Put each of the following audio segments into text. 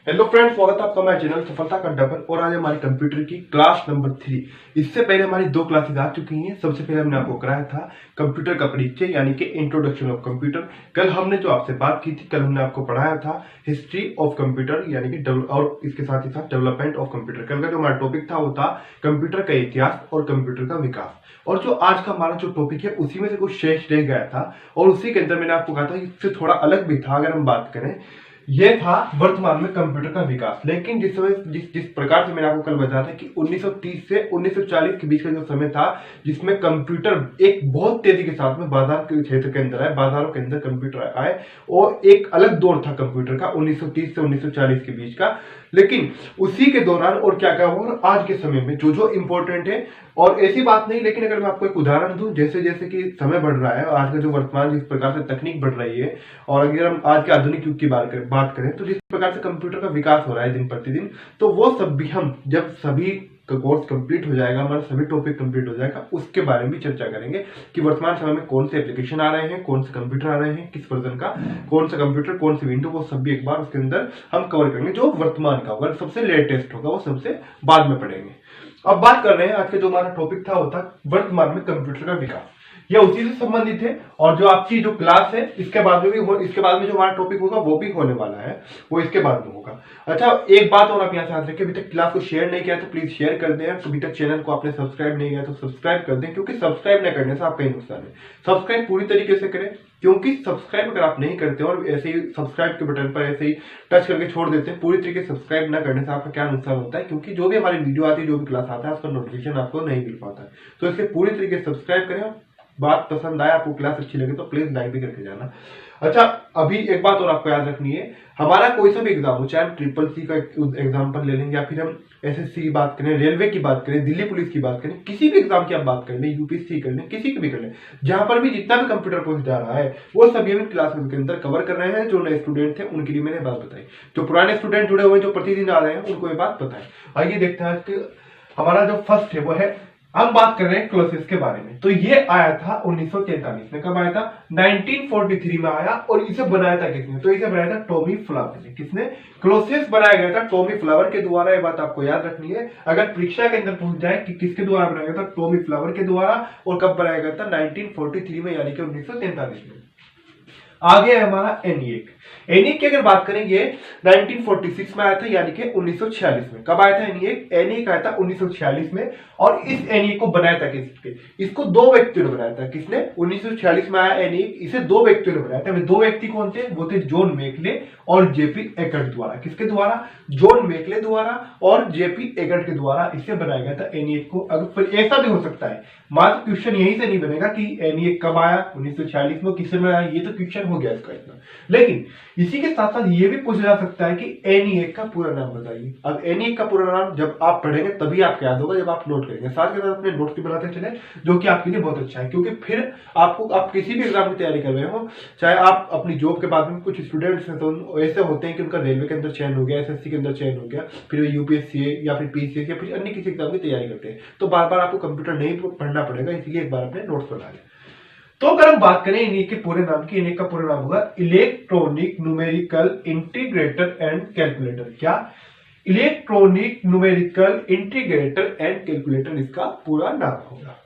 Hello friends, स्वागत है आपका हमारे चैनल सफलता का डबल। और आज हमारी कंप्यूटर की क्लास नंबर 3। इससे पहले हमारी 2 क्लासेस आ चुकी हैं। सबसे पहले हमने आपको कराया था कंप्यूटर का परिचय यानी कि इंट्रोडक्शन ऑफ कंप्यूटर। कल हमने जो आपसे बात की थी, कल हमने आपको पढ़ाया था हिस्ट्री ऑफ कंप्यूटर यानी कि और इसके साथ ही साथ डेवलपमेंट ऑफ कंप्यूटर। कल का जो हमारा टॉपिक था वो था कंप्यूटर का इतिहास और कंप्यूटर का विकास। और जो आज का हमारा जो टॉपिक है उसी में से कुछ शेष रह गया था और उसी के अंदर मैंने आपको कहा था इससे थोड़ा अलग भी था। अगर हम बात करें, यह था वर्तमान में कंप्यूटर का विकास। लेकिन जिस समय जिस प्रकार से मैंने आपको कल बताया था कि 1930 से 1940 के बीच का जो समय था, जिसमें कंप्यूटर एक बहुत तेजी के साथ में बाजार के क्षेत्र के अंदर आए, बाजारों के अंदर कंप्यूटर आए और एक अलग दौर था कंप्यूटर का 1930 से 1940 के बीच का। लेकिन उसी के दौरान और क्या क्या हुआ और आज के समय में जो जो इंपॉर्टेंट है, और ऐसी बात नहीं, लेकिन अगर मैं आपको एक उदाहरण दूं, जैसे जैसे कि समय बढ़ रहा है, आज का जो वर्तमान जिस प्रकार से तकनीक बढ़ रही है, और अगर हम आज के आधुनिक युग की बात करें तो जिस प्रकार से कंप्यूटर का विकास हो रहा है दिन प्रतिदिन, तो वो सब भी हम जब सभी कोर्स कंप्लीट हो जाएगा, हमारा सभी टॉपिक कंप्लीट हो जाएगा, उसके बारे में भी चर्चा करेंगे कि वर्तमान समय में कौन से एप्लीकेशन आ रहे हैं, कौन से कंप्यूटर आ रहे हैं, किस वर्जन का कौन सा कंप्यूटर, कौन सी विंडो, वो सब भी एक बार उसके अंदर हम कवर करेंगे। जो वर्तमान का होगा, सबसे लेटेस्ट होगा, वो सबसे बाद में पढ़ेंगे। अब बात कर रहे हैं, आज के जो हमारा टॉपिक था वो था वर्तमान में कंप्यूटर का विकास। यह उसी से संबंधित है और जो आपकी जो क्लास है इसके बाद में भी इसके बाद में जो हमारा टॉपिक होगा वो भी होने वाला है, वो इसके बाद में होगा। अच्छा, एक बात और आप यहाँ से याद रखें, अभी तक क्लास को शेयर नहीं किया तो प्लीज शेयर कर दें। अभी तक चैनल को आपने सब्सक्राइब नहीं किया तो सब्सक्राइब कर दें, क्योंकि सब्सक्राइब नहीं करने से आपका ही नुकसान है। सब्सक्राइब पूरी तरीके से करें, क्योंकि सब्सक्राइब अगर आप नहीं करते और ऐसे ही सब्सक्राइब के बटन पर ऐसे ही टच करके छोड़ देते हैं, पूरी तरीके से सब्सक्राइब ना करने से आपका क्या नुकसान होता है, क्योंकि जो भी हमारी वीडियो आती है, जो भी क्लास आता है, उसका नोटिफिकेशन आपको नहीं मिल पाता है। तो इसलिए पूरी तरीके से सब्सक्राइब करें। बात पसंद आए, आपको क्लास अच्छी लगे तो प्लीज लाइक भी करके जाना। अच्छा, अभी एक बात और आपको याद रखनी है, हमारा कोई सा भी एग्जाम हो, चाहे हम ट्रिपल सी का एग्जाम्पल ले लेंगे या फिर हम एसएससी की बात करें, रेलवे की बात करें, दिल्ली पुलिस की बात करें, किसी भी एग्जाम की आप बात कर लें, यूपीएससी कर लें, किसी की भी कर लें, जहां पर भी जितना भी कंप्यूटर कोर्स जा रहा है वो सभी हम क्लास के अंदर कवर कर रहे हैं। जो नए स्टूडेंट थे उनके लिए मैंने बात बताई, जो पुराने स्टूडेंट जुड़े हुए जो प्रतिदिन आ रहे हैं उनको ये बात पता है। आइए देखते हैं कि हमारा जो फर्स्ट है वो है, हम बात कर रहे हैं क्लोसेस के बारे में। तो ये आया था 1943 में। कब आया था? 1943 में आया। और इसे बनाया था किसने? तो इसे बनाया था टॉमी फ्लावर ने। किसने? क्लोसेस बनाया गया था टॉमी फ्लावर के द्वारा। ये बात आपको याद रखनी है, अगर परीक्षा के अंदर पूछ जाए कि किसके द्वारा बनाया गया था, टॉमी फ्लावर के द्वारा। और कब बनाया गया था? 1943 में, यानी कि 1943 में। आगे है हमारा एनिएक। एनिएक की अगर बात करेंगे 1946 में आया था, यानी कि 1946 में। कब आया था एनिएक? एनिएक आया था 1946 में। और इस एनिएक को बनाया था किसने? इसको दो व्यक्तियों ने बनाया था। किसने? 1946 में आया एनिएक, इसे दो व्यक्तियों ने बनाया था। वे दो व्यक्ति कौन थे? वो थे जॉन मेकले और जेपी एगर्ट द्वारा। किसके द्वारा? जॉन मेकले द्वारा और जेपी एगर्ट के द्वारा इसे बनाया गया था एनिएक को। अगर ऐसा भी हो सकता है, मात्र क्वेश्चन यहीं से नहीं बनेगा कि एनिएक कब आया, 1946 में, किसने बनाया, ये तो क्वेश्चन हो गया इसका इतना। लेकिन इसी के साथ साथ ये भी पूछा जा सकता है कि एनिएक का पूरा नाम बताइए। अब एनिएक का पूरा नाम जब आप पढ़ेंगे तभी आपको याद होगा, जब आप नोट करेंगे। साथ के साथ अपने नोट्स भी बनाते चले, जो कि आपके लिए बहुत अच्छा है, क्योंकि फिर आपको, आप किसी भी एग्जाम की तैयारी कर रहे हो, चाहे आप अपनी जॉब के बाद में, कुछ स्टूडेंट्स हैं तो ऐसे होते हैं कि उनका रेलवे के अंदर चयन हो गया, एसएससी के अंदर चयन हो गया, फिर यूपीएससी या फिर पीसीएस या फिर अन्य किसी एग्जाम की तैयारी करते हैं, तो बार बार आपको कंप्यूटर नहीं पढ़ना पड़ेगा, इसलिए एक बार अपने नोट्स बना लें। तो अगर हम बात करें एनिएक के पूरे नाम की, एनिएक का पूरा नाम होगा electronic numerical integrator and calculator. क्या? Electronic numerical integrator and calculator इसका पूरा नाम होगा।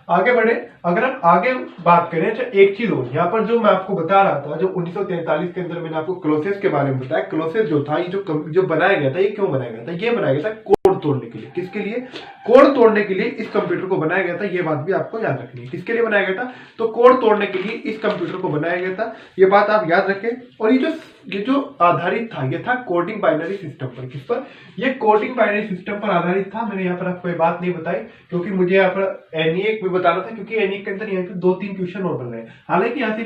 आगे बढ़े, अगर हम आगे बात करें तो एक चीज और, यहाँ पर जो मैं आपको बता रहा था, जो 1943 के अंदर मैंने आपको क्लोसेस के बारे में बताया। क्लोसेस जो था, ये जो बनाया गया था, ये क्यों बनाया गया था? ये बनाया गया था कोड तोड़ने के लिए। किसके लिए? कोड तोड़ने के लिए इस कंप्यूटर को बनाया गया था। ये बात भी आपको याद रखनी है, किसके लिए बनाया गया था? तो कोड तोड़ने के लिए इस कंप्यूटर को बनाया गया था, ये बात आप याद रखें। और ये जो आधारित था, ये था कोडिंग बाइनरी सिस्टम पर। किस पर? ये कोडिंग बाइनरी सिस्टम पर आधारित था। मैंने यहाँ पर आपको ये बात नहीं बताई, क्योंकि मुझे यहाँ पर एनिएक भी बताना था, क्योंकि एनिएक के अंदर यहाँ पे 2-3 क्वेश्चन और बन रहे हैं। हालांकि यहाँ से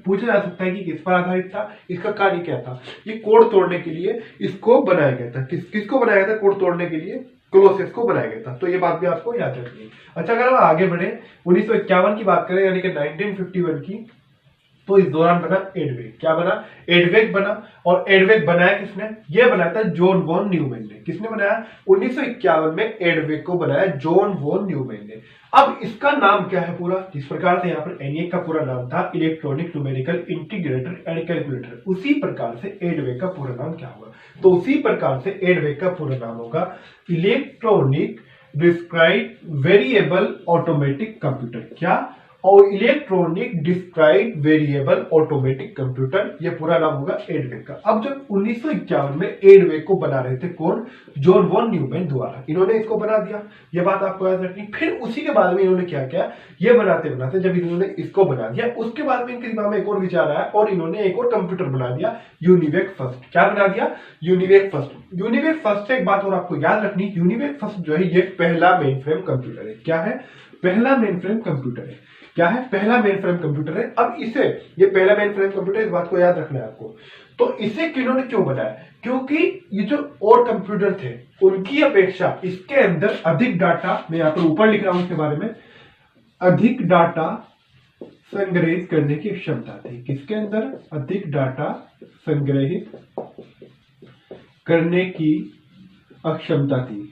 पूछा जा सकता है कि किस पर आधारित था, इसका कार्य क्या था। ये कोड तोड़ने के लिए इसको बनाया गया था। किसको बनाया गया था कोड तोड़ने के लिए? क्लोसेस को बनाया गया था। तो ये बात भी आपको याद रखनी है। अच्छा, अगर हम आगे बढ़े 1951 की बात करें, यानी कि 1951 की, तो इस दौरान बना एडवेग। क्या बना? एडवेग बना। और एडवेग बनाया किसने? ये बनाया था जॉन वॉन न्यूमैन ने। किसने बनाया? 1951 में एडवेग को बनाया जॉन वॉन न्यूमैन ने। अब इसका नाम क्या है पूरा? जिस प्रकार से यहाँ पर ENIAC का पूरा नाम था electronic numerical integrator and calculator, उसी प्रकार से एडवेग का पूरा नाम क्या होगा? तो उसी प्रकार से एडवेग का पूरा नाम होगा इलेक्ट्रॉनिक डिस्क्राइट वेरिएबल ऑटोमेटिक कंप्यूटर। क्या? और इलेक्ट्रॉनिक डिस्क्राइट वेरिएबल ऑटोमेटिक कंप्यूटर, ये पूरा नाम होगा एडवेग का। अब जब 1951 में एडवेग को बना रहे थे कौन? जॉन वॉन न्यूमैन द्वारा। इन्होंने इसको बना दिया, ये बात आपको याद रखनी। फिर उसी के बाद में इन्होंने क्या किया? ये बनाते बनाते जब इन्होंने इसको बना दिया, उसके बाद में इनके दिमाग में एक और विचार आया और इन्होंने एक और कंप्यूटर बना दिया, यूनिवेक फर्स्ट। क्या बना दिया? UNIVAC first. यूनिवेक फर्स्ट से एक बात और आपको याद रखनी, यूनिवेक फर्स्ट जो है ये पहला मेन फ्रेम कंप्यूटर है। क्या है? पहला मेन फ्रेम कंप्यूटर है। क्या है? पहला मेन फ्रेम कंप्यूटर है। अब इसे, ये पहला मेन फ्रेम कंप्यूटर, इस बात को याद रखना है आपको। तो इसे किन्होंने क्यों बनाया? क्योंकि ये जो और कंप्यूटर थे उनकी अपेक्षा इसके अंदर अधिक डाटा, मैं यहाँ पर ऊपर लिख रहा हूं इसके बारे में, अधिक डाटा संग्रहित करने की क्षमता थी। किसके अंदर? अधिक डाटा संग्रहित करने की अक्षमता थी,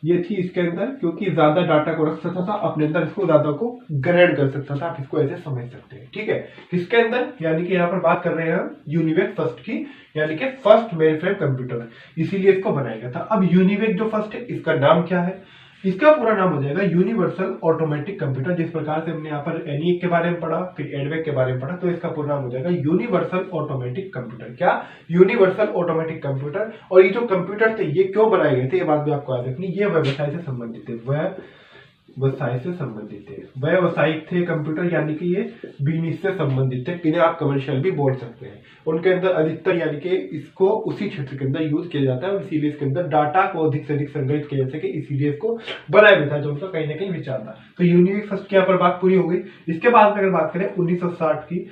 ये थी इसके अंदर, क्योंकि ज्यादा डाटा को रख सकता था अपने अंदर, इसको ज्यादा को ग्रहण कर सकता था। आप इसको ऐसे समझ सकते हैं, ठीक है। किसके अंदर? यानी कि यहाँ पर बात कर रहे हैं हम यूनिवेक फर्स्ट की, यानी कि फर्स्ट मेन फ्रेम कंप्यूटर, इसीलिए इसको बनाया गया था। अब यूनिवेक जो फर्स्ट है, इसका नाम क्या है? इसका पूरा नाम हो जाएगा यूनिवर्सल ऑटोमेटिक कंप्यूटर। जिस प्रकार से हमने यहाँ पर ENIAC के बारे में पढ़ा, फिर एडवेग के बारे में पढ़ा, तो इसका पूरा नाम हो जाएगा यूनिवर्सल ऑटोमेटिक कंप्यूटर। क्या? Universal automatic computer. और ये जो कंप्यूटर थे ये क्यों बनाए गए थे, ये बात भी आपको याद रखनी। ये व्यवसाय से संबंधित है, व्यवसाय से संबंधित है, व्यावसायिक थे कंप्यूटर, यानी कि ये बिजनेस से संबंधित थे। इन्हें आप कमर्शियल भी बोल सकते हैं। उनके अंदर अधिकतर यानी कि इसको उसी क्षेत्र के अंदर यूज किया जाता है और इसीलिए इसके अंदर डाटा को अधिक से अधिक संग्रहित किया जा सके, इसीलिए इसको बनाया गया था, जो उनका कहीं ना कहीं विचार था। तो यूनिवेक फर्स्ट की यहाँ पर बात पूरी हो गई। इसके बाद में अगर बात करें 1960 की,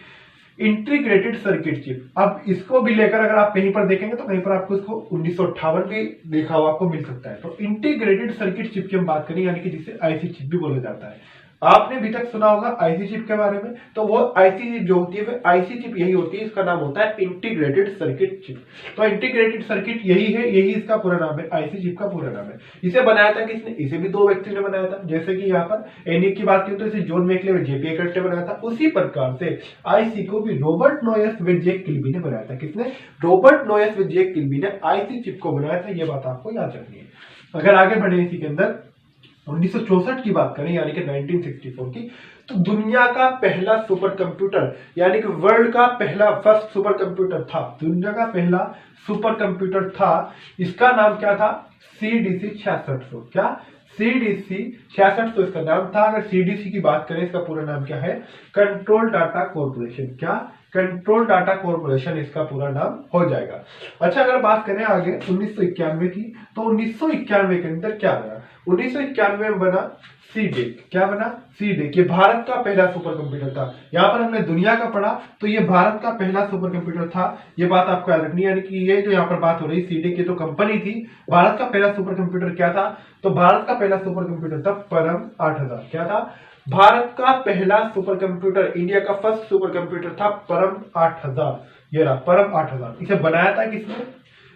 इंटीग्रेटेड सर्किट चिप। अब इसको भी लेकर अगर आप कहीं पर देखेंगे तो कहीं पर आपको इसको 1958 भी देखा हुआ आपको मिल सकता है। तो इंटीग्रेटेड सर्किट चिप की हम बात करें, यानी कि जिसे आईसी चिप भी बोला जाता है। आपने अभी तक सुना होगा आईसी चिप के बारे में, तो वो आईसी चिप जो होती है वो आईसी चिप यही होती है, इसका नाम होता है इंटीग्रेटेड सर्किट चिप। तो इंटीग्रेटेड सर्किट यही है, यही इसका पूरा नाम है, आईसी चिप का पूरा नाम है। इसे बनाया था किसने? इसे भी दो व्यक्ति ने बनाया था। जैसे कि यहाँ पर ENIAC की बात की तो इसे जॉन मैकले व JP एकर्ट ने बनाया था। उसी प्रकार से आईसी को भी रॉबर्ट नोयस व जैक किल्बी ने बनाया था। किसने? रॉबर्ट नोयस व जैक किल्बी ने आईसी चिप को बनाया था। ये बात आपको याद रखनी है। अगर आगे बढ़े इसी के अंदर 1964 की बात करें, यानी कि 1964 की, तो दुनिया का पहला सुपर कंप्यूटर, यानी कि वर्ल्ड का पहला फर्स्ट सुपर कंप्यूटर था, दुनिया का पहला सुपर कंप्यूटर था। इसका नाम क्या था? CDC 6600। क्या? CDC 6600 इसका नाम था। अगर CDC की बात करें, इसका पूरा नाम क्या है? Control data corporation. क्या? कंट्रोल डाटा कॉर्पोरेशन इसका पूरा नाम हो जाएगा। अच्छा, अगर बात करें आगे 1991 की, तो 1991 के अंदर क्या बना? 1991 में बना CDEC। क्या बना? CDEC। ये भारत का पहला सुपर कंप्यूटर था। यहाँ पर हमने दुनिया का पढ़ा, तो ये भारत का पहला सुपर कंप्यूटर था। ये बात आपको याद रखनी है। यानी कि ये जो यहाँ पर बात हो रही CDEC, ये तो कंपनी थी। भारत का पहला सुपर कंप्यूटर क्या था? तो भारत का पहला सुपर कंप्यूटर था परम 8000। क्या था? भारत का पहला सुपर कंप्यूटर, इंडिया का फर्स्ट सुपर कंप्यूटर था परम 8000। ये रहा परम 8000। इसे बनाया था किसने?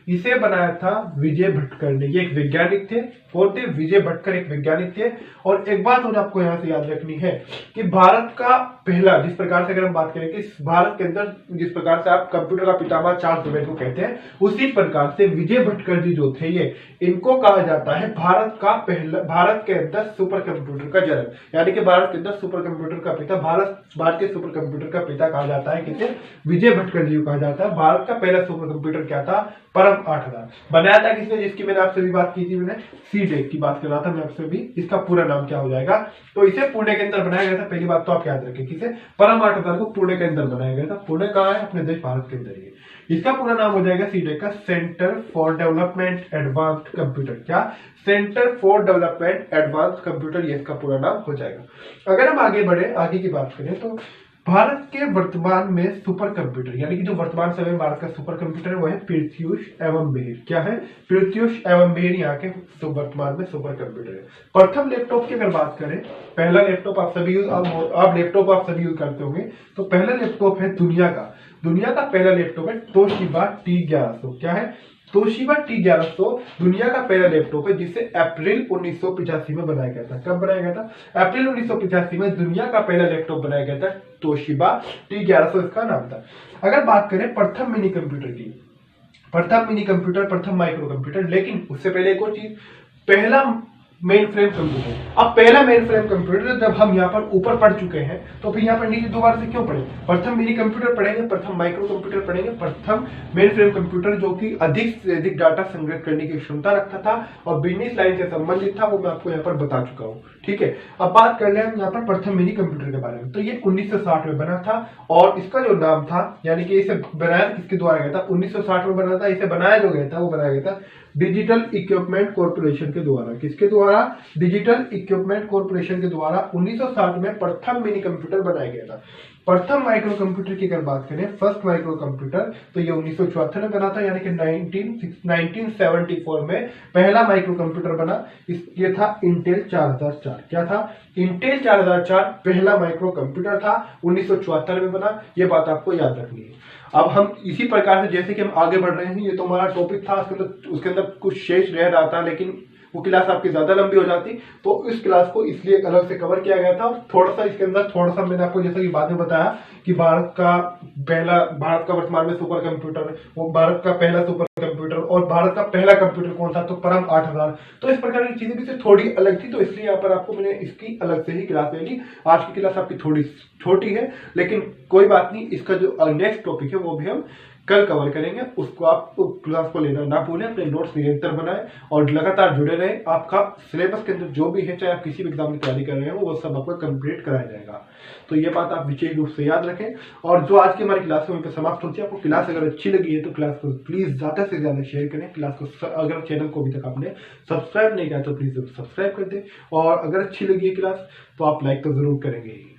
इसे बनाया था विजय भटकर ने। ये एक वैज्ञानिक थे। कौन थे? विजय भटकर एक वैज्ञानिक थे। और एक बात और आपको यहाँ से याद रखनी है कि भारत का पहला, जिस प्रकार से अगर हम बात करें कि भारत के अंदर जिस प्रकार से आप कंप्यूटर का पितामह चार्ल्स बेबेज को कहते हैं, उसी प्रकार से विजय भटकर जी जो थे, ये इनको कहा जाता है भारत का पहला, भारत के अंदर सुपर कंप्यूटर का जन्म, यानी कि भारत के अंदर सुपर कंप्यूटर का पिता, भारतीय सुपर कंप्यूटर का पिता कहा जाता है किसे? विजय भटकर जी को कहा जाता है। भारत का पहला सुपर कंप्यूटर क्या था? परम 8000। बनाया था किसने? जिसकी मैंने आपसे भी बात की थी, मैंने CDEC की बात कर रहा था मैं आपसे भी। इसका पूरा नाम क्या हो जाएगा? तो इसे पुणे के अंदर बनाया गया था। पहली बात तो आप याद रखें, किसे? परम 8000 को पुणे के अंदर बनाया गया था। पुणे कहाँ है? अपने देश भारत के अंदर ही। इसका पूरा नाम हो जाएगा CDEC का centre for development advanced computer. क्या? Centre for development advanced computer, ये इसका पूरा नाम हो जाएगा। अगर हम आगे बढ़े, आगे की बात करें, तो भारत के वर्तमान में सुपर कंप्यूटर यानी कि जो वर्तमान समय में भारत का सुपर कंप्यूटर है वो है पृथ्वीश एवं बेर। क्या है? पृथ्वीश एवं बेर यहाँ के वर्तमान में सुपर कंप्यूटर है। प्रथम लैपटॉप की अगर बात करें, पहला लैपटॉप आप सभी यूज करते होंगे, तो पहला लैपटॉप है दुनिया का पहला लैपटॉप है तोशिबा T1100। क्या है? तोशिबा T1100 दुनिया का पहला लैपटॉप है जिसे अप्रैल 1985 में बनाया गया था। कब बनाया गया था? अप्रैल 1985 में दुनिया का पहला लैपटॉप बनाया गया था। तोशिबा T1100 इसका नाम था। अगर बात करें प्रथम मिनी कंप्यूटर की, प्रथम माइक्रो कंप्यूटर, लेकिन उससे पहले एक और चीज, पहला मेन फ्रेम कंप्यूटर। अब पहला मेन फ्रेम कंप्यूटर जब हम यहाँ पर ऊपर पढ़ चुके हैं तो फिर यहाँ पर नीचे दोबारा से क्यों पढ़े? प्रथम मिनी कंप्यूटर पढ़ेंगे, प्रथम माइक्रो कंप्यूटर पढ़ेंगे, प्रथम मेन फ्रेम कंप्यूटर जो कि अधिक से अधिक डाटा संग्रहित करने की क्षमता रखता था और बिजनेस लाइन से संबंधित था, वो मैं आपको यहाँ पर बता चुका हूँ। ठीक है, अब बात कर ले हम यहाँ पर प्रथम मिनी कंप्यूटर के बारे में। तो ये 1960 में बना था और इसका जो नाम था, यानी कि इसे बनाया किसके द्वारा गया था? 1960 में बना था। इसे बनाया जो गया था वो बनाया गया था डिजिटल इक्विपमेंट कॉर्पोरेशन के द्वारा। किसके द्वारा? डिजिटल इक्विपमेंट कॉर्पोरेशन के द्वारा 1960 में प्रथम मिनी कंप्यूटर बनाया गया था। प्रथम माइक्रो कंप्यूटर की अगर बात करें, फर्स्ट माइक्रो कंप्यूटर, तो ये 1974 में बना था, यानी कि 1974 में पहला माइक्रो कंप्यूटर बना। ये था इंटेल 4004। क्या था? इंटेल 4004 पहला माइक्रो कंप्यूटर था, 1974 में बना। ये बात आपको याद रखनी है। अब हम इसी प्रकार से जैसे कि हम आगे बढ़ रहे हैं, ये तो हमारा टॉपिक था, उसके अंदर कुछ शेष रह रहा था, लेकिन वो क्लास आपकी ज्यादा लंबी हो जाती, तो इस क्लास को इसलिए अलग से कवर किया गया था। और थोड़ा सा इसके अंदर मैंने आपको जैसा कि बाद में बताया कि भारत का वर्तमान में सुपर कंप्यूटर, वो भारत का पहला सुपर कंप्यूटर, और भारत का पहला कंप्यूटर कौन था? तो परम 8000। तो इस प्रकार की चीजें भी से थोड़ी अलग थी, तो इसलिए यहाँ पर आपको मैंने इसकी अलग से ही क्लास ले ली। आज की क्लास आपकी थोड़ी छोटी है, लेकिन कोई बात नहीं, इसका जो नेक्स्ट टॉपिक है वो भी हम कल कवर करेंगे। उसको आप क्लास को लेना ना भूलें, अपने नोट्स निरंतर बनाएं और लगातार जुड़े रहें। आपका सिलेबस के अंदर जो भी है, चाहे आप किसी भी एग्जाम की तैयारी कर रहे हो, वो सब आपको कंप्लीट कराया जाएगा। तो ये बात आप विशेष रूप से याद रखें। और जो आज की हमारी क्लास है वहीं पर समाप्त होती है। आपको क्लास अगर अच्छी लगी है तो क्लास को प्लीज ज्यादा से ज्यादा शेयर करें। क्लास को अगर चैनल को अभी तक आपने सब्सक्राइब नहीं किया तो प्लीज सब्सक्राइब कर दें, और अगर अच्छी लगी है क्लास तो आप लाइक तो जरूर करेंगे।